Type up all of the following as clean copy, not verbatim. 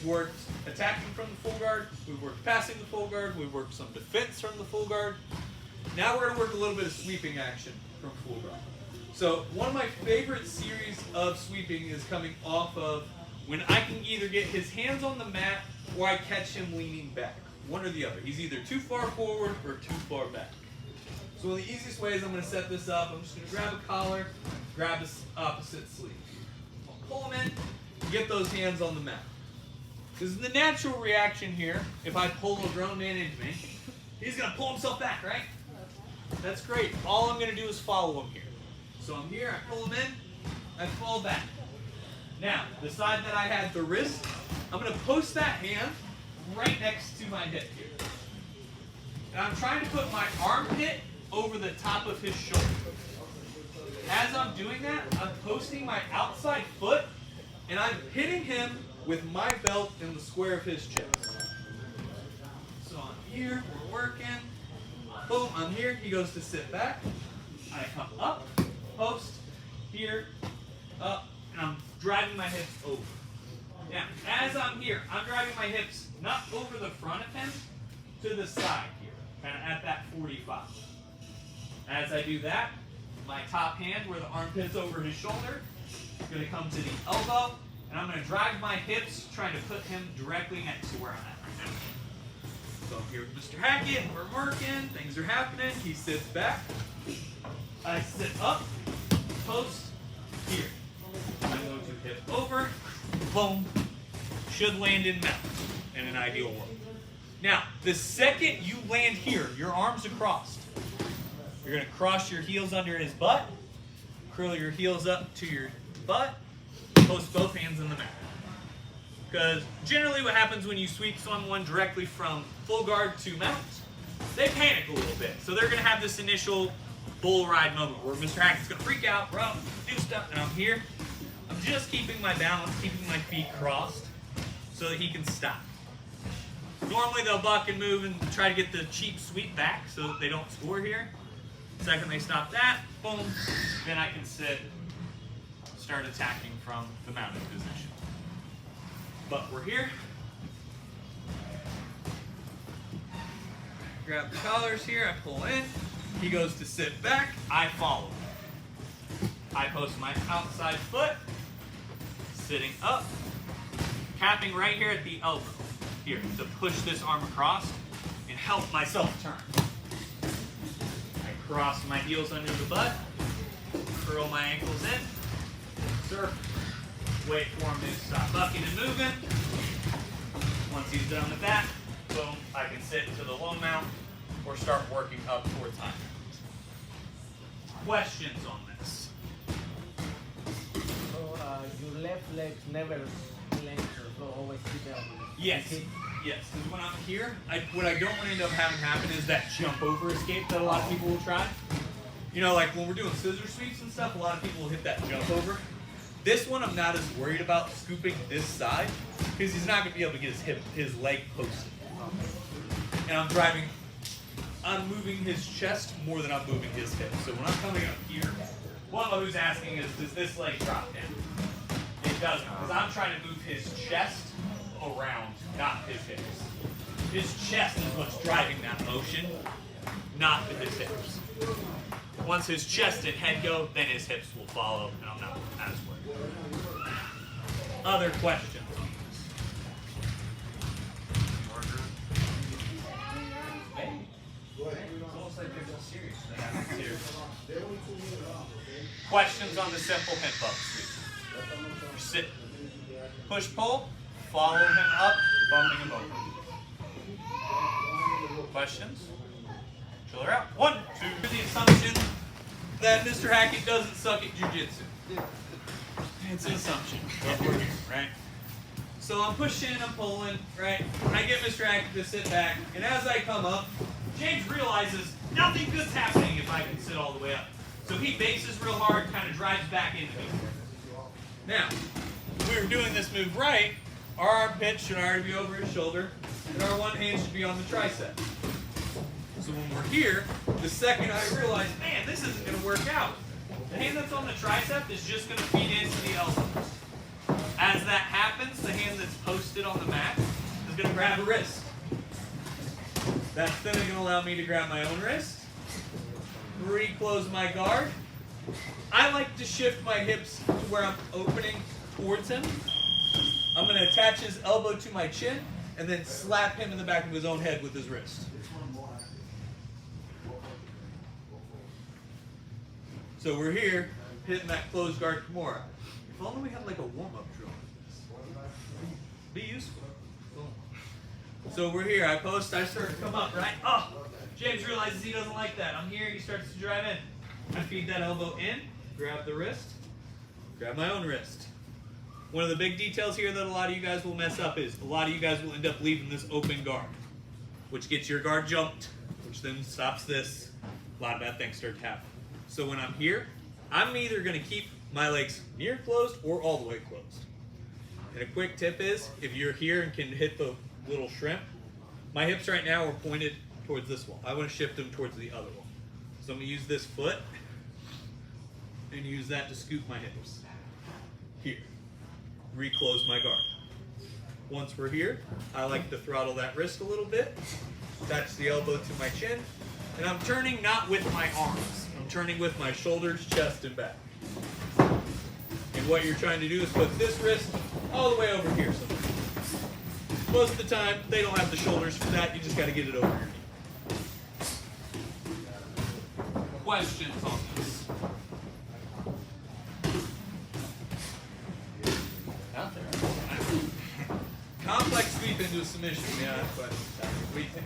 worked attacking from the full guard, we've worked passing the full guard, we've worked some defense from the full guard. Now we're going to work a little bit of sweeping action from full guard. So one of my favorite series of sweeping is coming off of when I can either get his hands on the mat or I catch him leaning back. One or the other. He's either too far forward or too far back. So one of the easiest ways I'm going to set this up, I'm just going to grab a collar, grab the opposite sleeve. I'll pull him in, get those hands on the mat. This is the natural reaction here. If I pull a grown man into me, he's going to pull himself back, right? That's great. All I'm going to do is follow him here. So I'm here, I pull him in, I fall back. Now, the side that I had the wrist, I'm going to post that hand right next to my hip here. And I'm trying to put my armpit over the top of his shoulder. As I'm doing that, I'm posting my outside foot and I'm hitting him with my belt in the square of his chest. So I'm here, we're working. Boom, I'm here, he goes to sit back. I come up, post, here, up, and I'm driving my hips over. Now, as I'm here, I'm driving my hips not over the front of him, to the side here, kind of at that 45. As I do that, my top hand where the armpit's over his shoulder is going to come to the elbow, and I'm going to drive my hips, trying to put him directly next to where I'm at right now. So I'm here with Mr. Hackett, we're working, things are happening, he sits back, I sit up, post, here. I'm going to hip over, boom, should land in mount in an ideal world. Now, the second you land here, your arms are crossed. You're going to cross your heels under his butt, curl your heels up to your butt, post both hands in the mat. Because generally what happens when you sweep someone directly from full guard to mount, they panic a little bit. So they're going to have this initial bull ride moment where Mr. Hackett's going to freak out, run, do stuff, and I'm here. I'm just keeping my balance, keeping my feet crossed so that he can stop. Normally they'll buck and move and try to get the cheap sweep back so that they don't score here. Second they stop that, boom, then I can sit, start attacking from the mounted position. But we're here. Grab the collars here, I pull in. He goes to sit back, I follow. I post my outside foot, sitting up, capping right here at the elbow, here, to push this arm across and help myself turn. I cross my heels under the butt, curl my ankles in, circle, wait for him to stop bucking and moving. Once he's done with that, boom, I can sit to the low mount or start working up towards high. Questions on this? So your left leg never clench or always sit down. Yes. Yes, because when I'm here, what I don't want to end up having happen is that jump over escape that a lot of people will try. You know, like when we're doing scissor sweeps and stuff, a lot of people will hit that jump over. This one I'm not as worried about scooping this side because he's not going to be able to get his leg posted. And I'm moving his chest more than I'm moving his hip. So when I'm coming up here, one of who's asking is, does this leg drop down? It doesn't, because I'm trying to move his chest around, not his hips. His chest is what's driving that motion, not his hips. Once his chest and head go, then his hips will follow, and I'm not as worried. Other questions on this? It's almost like there's a series that happens here. Questions on the simple hip up sweep? You sit, push, pull, follow him up, bumping him over. Questions? Chill her out. 1, 2. The assumption that Mr. Hackett doesn't suck at jiu-jitsu. It's an assumption, but we're here, right? So I'm pushing, I'm pulling, right? I get Mr. Hackett to sit back, and as I come up, James realizes nothing good's happening if I can sit all the way up. So he bases real hard, kind of drives back into me. Now, if we were doing this move right, our armpit should already be over his shoulder, and our one hand should be on the tricep. So when we're here, the second I realize, man, this isn't going to work out, the hand that's on the tricep is just going to feed into the elbow. As that happens, the hand that's posted on the mat is going to grab a wrist. That's then going to allow me to grab my own wrist, reclose my guard. I like to shift my hips to where I'm opening towards him. I'm going to attach his elbow to my chin and then slap him in the back of his own head with his wrist. So we're here, hitting that closed guard Kimura. If only we had like a warm-up drill. Be useful. So we're here, I post, I start to come up, right? Oh, James realizes he doesn't like that. I'm here, he starts to drive in. I feed that elbow in, grab the wrist, grab my own wrist. One of the big details here that a lot of you guys will mess up is a lot of you guys will end up leaving this open guard, which gets your guard jumped, which then stops this. A lot of bad things start to happen. So when I'm here, I'm either going to keep my legs near closed or all the way closed. And a quick tip is, if you're here and can hit the little shrimp, my hips right now are pointed towards this wall. I want to shift them towards the other wall. So I'm going to use this foot and use that to scoop my hips. Here. Reclose my guard. Once we're here, I like to throttle that wrist a little bit, attach the elbow to my chin, and I'm turning not with my arms. I'm turning with my shoulders, chest, and back. And what you're trying to do is put this wrist all the way over here somewhere. Most of the time, they don't have the shoulders for that. You just got to get it over your knee. Questions on this? Out there. Complex sweep into a submission. Yeah, but what do you think?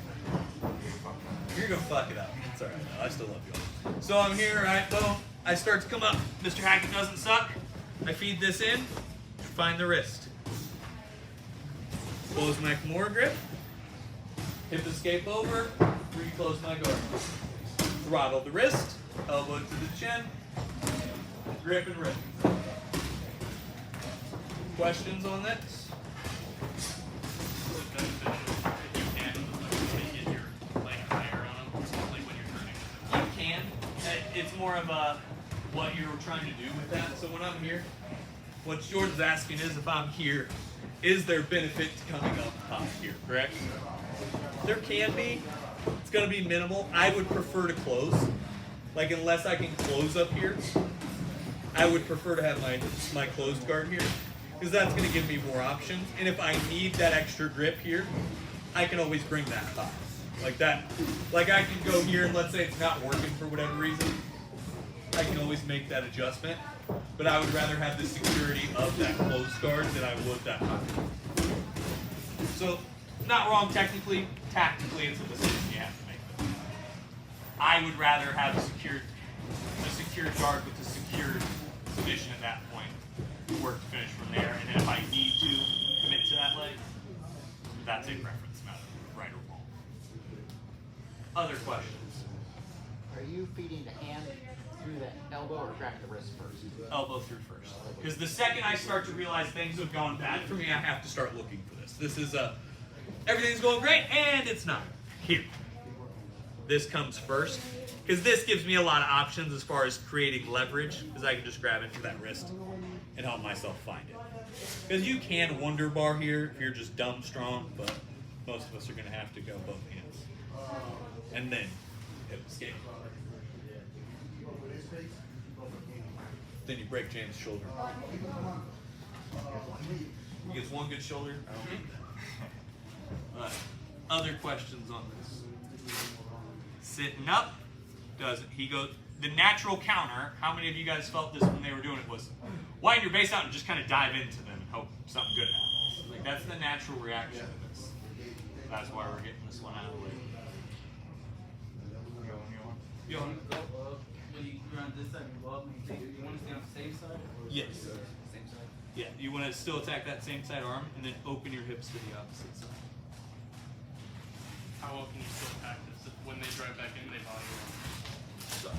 You're going to fuck it up. It's all right. No, I still love you all. So I'm here, right? Boom. I start to come up. Mr. Hackett doesn't suck. I feed this in. Find the wrist. Close my Kimura grip. Hip escape over. Reclose my guard. Throttle the wrist. Elbow to the chin. Grip and rip. Questions on this? You can get your leg higher on them, like when you're turning. You can. It's more of a what you're trying to do with that. So when I'm here, what Jordan's asking is if I'm here, is there benefit to coming up top here, correct? There can be. It's going to be minimal. I would prefer to close. Like unless I can close up here, I would prefer to have my closed guard here because that's going to give me more options. And if I need that extra grip here, I can always bring that up. Like that. Like I can go here and let's say it's not working for whatever reason. I can always make that adjustment. But I would rather have the security of that closed guard than I would that high. So, not wrong technically. Tactically, it's a decision you have to make. I would rather have a secured guard with a secured submission at that point. Work to finish from there. And then if I need to commit to that leg, that's a preference matter, right or wrong. Other questions? Are you feeding the hand through the elbow or grabbing the wrist first? Elbow through first. Because the second I start to realize things have gone bad for me, I have to start looking for this. This is everything's going great, and it's not. Here. This comes first. Because this gives me a lot of options as far as creating leverage, because I can just grab into that wrist and help myself find it. Because you can wonder bar here if you're just dumb strong, but most of us are going to have to go both hands. And then hip escape. Then you break James' shoulder. He gets one good shoulder. I don't need that. Other questions on this? Sitting up. Does he go the natural counter? How many of you guys felt this when they were doing it? Was widen your base out and just kind of dive into them and hope something good happens. Like that's the natural reaction to this. That's why we're getting this one out of the way. You want to go? When you're on this side, you go up and you want to stay on the same side? Yes. Same side. Yeah, you want to still attack that same side arm and then open your hips to the opposite side. How well can you still attack this? If when they drive back in, they body roll? So,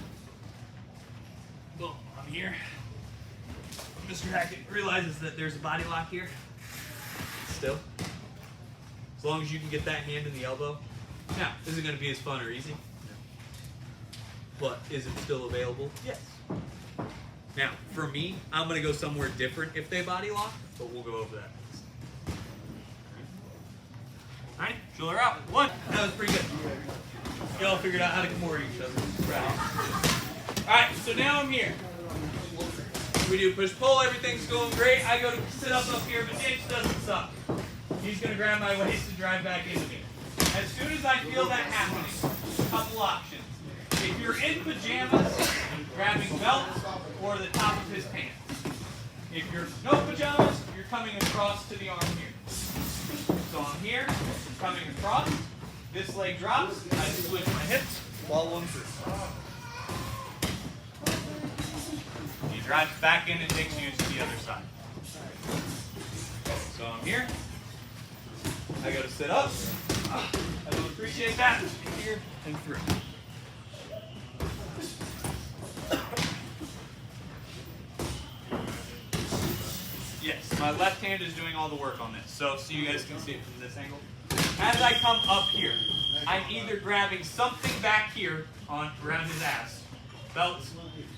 boom, I'm here. Mr. Hackett realizes that there's a body lock here. Still. As long as you can get that hand in the elbow. Now, is it going to be as fun or easy? No. But is it still available? Yes. Now, for me, I'm going to go somewhere different if they body lock, but we'll go over that next. All right, shoulder out. One. That was pretty good. Y'all figured out how to Kimura each other. Right. All right, so now I'm here. We do push-pull, everything's going great. I go to sit up here, but James doesn't suck. He's going to grab my waist and drive back into me. As soon as I feel that happening, a couple options. If you're in pajamas, grabbing belts or the top of his pants. If you're no pajamas, you're coming across to the arm here. So I'm here, coming across. This leg drops. I switch my hips, follow him through. He drives back in and takes you to the other side. So I'm here. I go to sit up. I don't appreciate that. Here and through. Yes, my left hand is doing all the work on this. So you guys can see it from this angle. As I come up here, I'm either grabbing something back here around his ass, belts,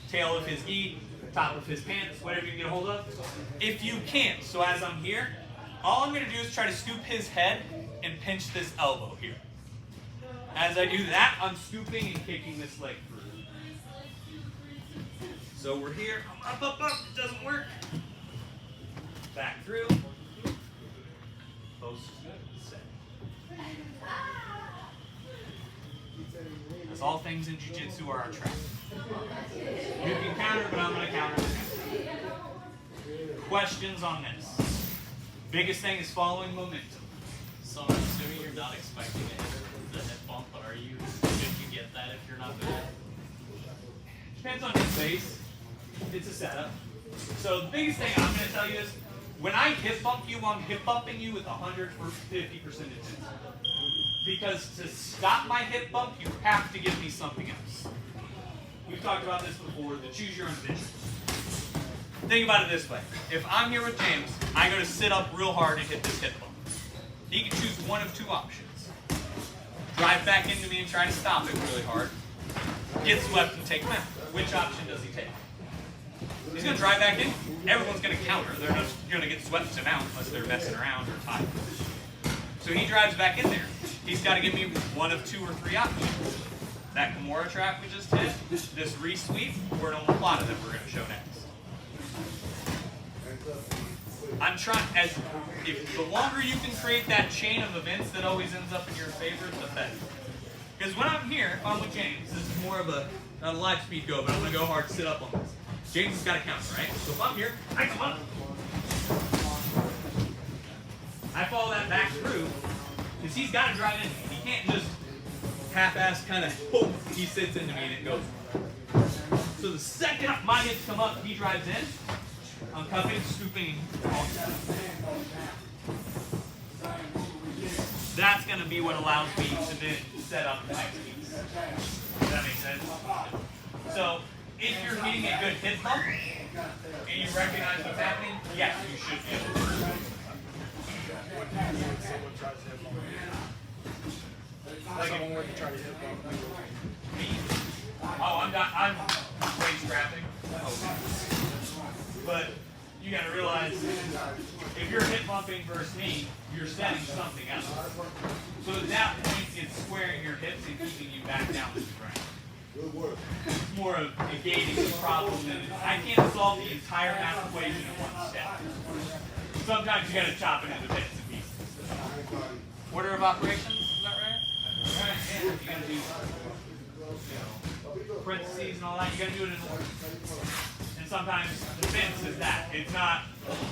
tail of his gi, top of his pants, whatever you can get a hold of. If you can't, so as I'm here, all I'm going to do is try to scoop his head and pinch this elbow here. As I do that, I'm scooping and kicking this leg through. So we're here, I'm up, it doesn't work. Back through. Post is good, set. As all things in jiu-jitsu are a trap. You can counter, but I'm going to counter this. Questions on this? Biggest thing is following momentum. So I'm assuming you're not expecting to hit the head bump, but are you? Should you get that if you're not good at it? Depends on his base. It's a setup. So the biggest thing I'm going to tell you is, when I hip bump you, I'm hip bumping you with 150% intensity. Because to stop my hip bump, you have to give me something else. We've talked about this before, the choose your own adventure. Think about it this way. If I'm here with James, I go to sit up real hard and hit this hip bump. He can choose one of two options. Drive back into me and try to stop it really hard. Get swept and take him out. Which option does he take? He's going to drive back in. Everyone's going to counter. They're not going to get swept him out unless they're messing around or tied. So he drives back in there. He's got to give me one of two or three options. That Kimura trap we just did, this re-sweep, or an omoplata that we're going to show next. I'm trying, if the longer you can create that chain of events that always ends up in your favor, the better. Because when I'm here, if I'm with James, this is more of a, not a live speed go, but I'm going to go hard, sit up on this. James has got to counter, right? So if I'm here, I come up. I follow that back through, because he's got to drive in. He can't just half-ass kind of, boom, he sits into me and it goes. So the second my hips come up, he drives in, I'm cupping, scooping, that's going to be what allows me to then set up the next piece. Does that make sense? So, if you're hitting a good hip bump, and you recognize what's happening, yes, you should be able to. Someone were to try to hip bump Me? Oh, I'm way scrapping. But you got to realize, if you're hip bumping versus me, you're setting something else. So at that point, it's squaring your hips and keeping you back down to the ground. It's more of negating the problem than I can't solve the entire math equation in one step. Sometimes you got to chop it into bits and pieces. Order of operations, is that right? Alright, yeah, you got to do parentheses and all that. You got to do it in order. And sometimes defense is that. It's not,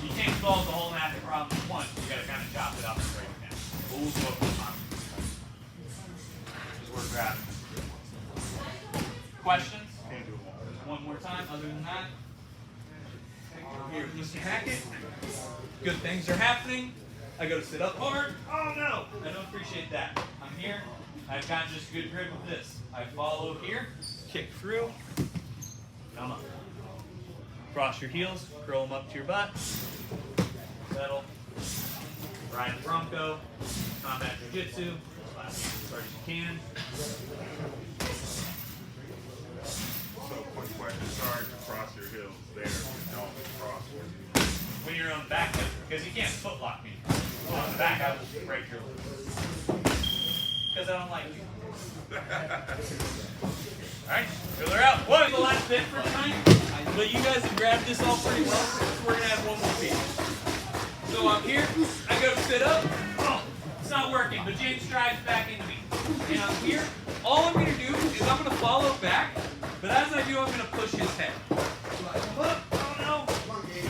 you can't solve the whole math problem at once. You got to kind of chop it up and break it down. But we'll go over the time. Because we're grabbing. Questions? One more time, other than that. Here, Mr. Hackett. Good things are happening. I go to sit up hard. Oh no! I don't appreciate that. I'm here. I've got just good grip with this. I follow here, kick through, come up. Cross your heels, curl them up to your butt. Settle. Ride the Bronco. Combat Jiu-Jitsu. As hard as you can. So, quick question. Sorry to cross your heels there, but don't cross with you. When you're on the back, because you can't foot lock me. On the back, I will break your legs. Because I don't like you. Alright, fill her out. One, the last bit for tonight. But you guys have grabbed this all pretty well, so we're gonna add one more piece. So I'm here, I go to sit up. Oh, it's not working, but James strides back into me. And I'm here. All I'm gonna do is I'm gonna follow back, but as I do, I'm gonna push his head. So I come up, oh no.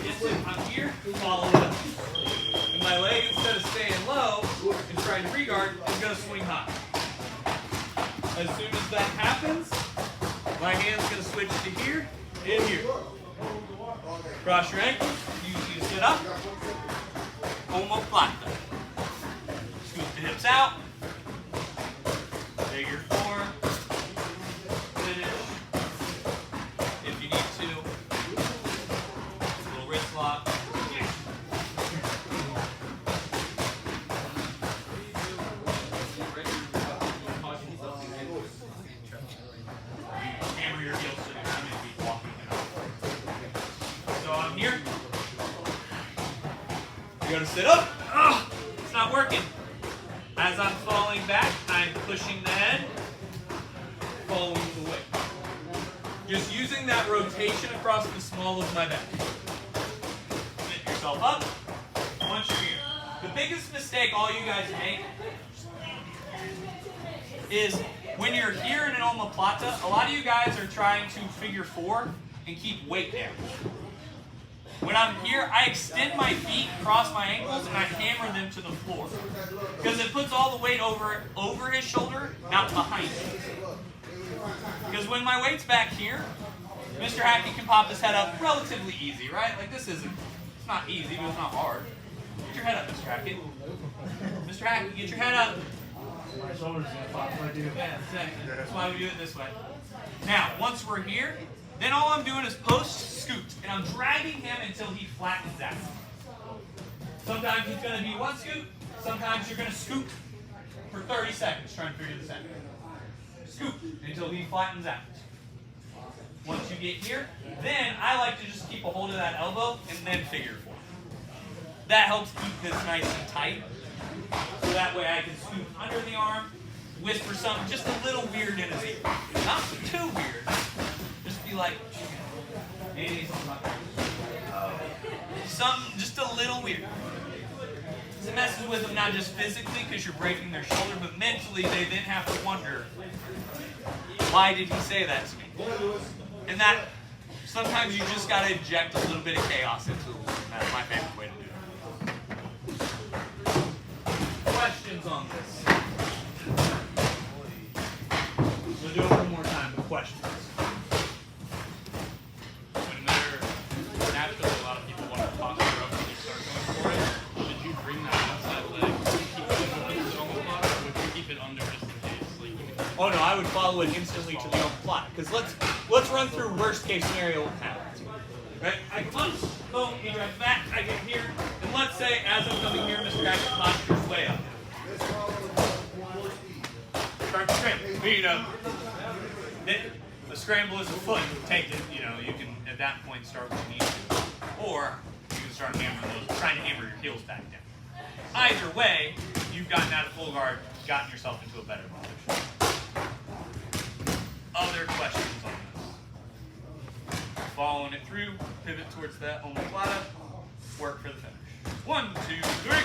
Yes, I'm here, follow up. And my leg, instead of staying low and trying to re-guard, is gonna swing high. As soon as that happens, my hand's going to switch to here and here. Cross your ankles. You sit up. Omoplata. Scoop the hips out. Take your form. Finish. If you need to. Little wrist lock. Hammer your heels so that you may be walking it out. So I'm here. You gotta sit up. Oh, it's not working. As I'm falling back, I'm pushing the head, following the weight. Just using that rotation across the small of my back. Sit yourself up. Once you're here. The biggest mistake all you guys make is when you're here in an omoplata, a lot of you guys are trying to figure four and keep weight down. When I'm here, I extend my feet, cross my ankles, and I hammer them to the floor. Because it puts all the weight over his shoulder, not behind him. Because when my weight's back here, Mr. Hackett can pop his head up relatively easy, right? Like this isn't, it's not easy, but it's not hard. Get your head up, Mr. Hackett. Mr. Hackett, get your head up. My shoulders gonna pop if I do. Yeah, exactly. That's why we do it this way. Now, once we're here, then all I'm doing is post scoot, and I'm dragging him until he flattens out. Sometimes it's going to be one scoot, sometimes you're going to scoot for 30 seconds, trying to figure this out. Scoot until he flattens out. Once you get here, then I like to just keep a hold of that elbow and then figure four. That helps keep this nice and tight. So that way I can scoop under the arm, whisper something just a little weird in his ear. Not too weird. Just be like, hey, something just a little weird. It messes with them not just physically because you're breaking their shoulder, but mentally they then have to wonder, why did he say that to me? And that, sometimes you just got to inject a little bit of chaos into the world. That's my favorite way to do it. Questions on this? We'll do it one more time, but questions. When naturally a lot of people want to posture up when you start going for it, did you bring that outside leg, keep it under the omoplata, or would you keep it under just in case? Like, you can Oh no, I would follow it instantly to the omoplata. Because let's run through worst case scenario what happens. Right? I come up, boom, he drives back, I get here, and let's say as I'm coming here, Mr. Hackett postures way up. Start to scramble, feet up. Then the scramble is a foot. Take it, you know, you can at that point start what you need to. Or you can start hammering those, trying to hammer your heels back down. Either way, you've gotten out of full guard, gotten yourself into a better position. Other questions on this? Following it through, pivot towards that omoplata, work for the finish. 1, 2, 3.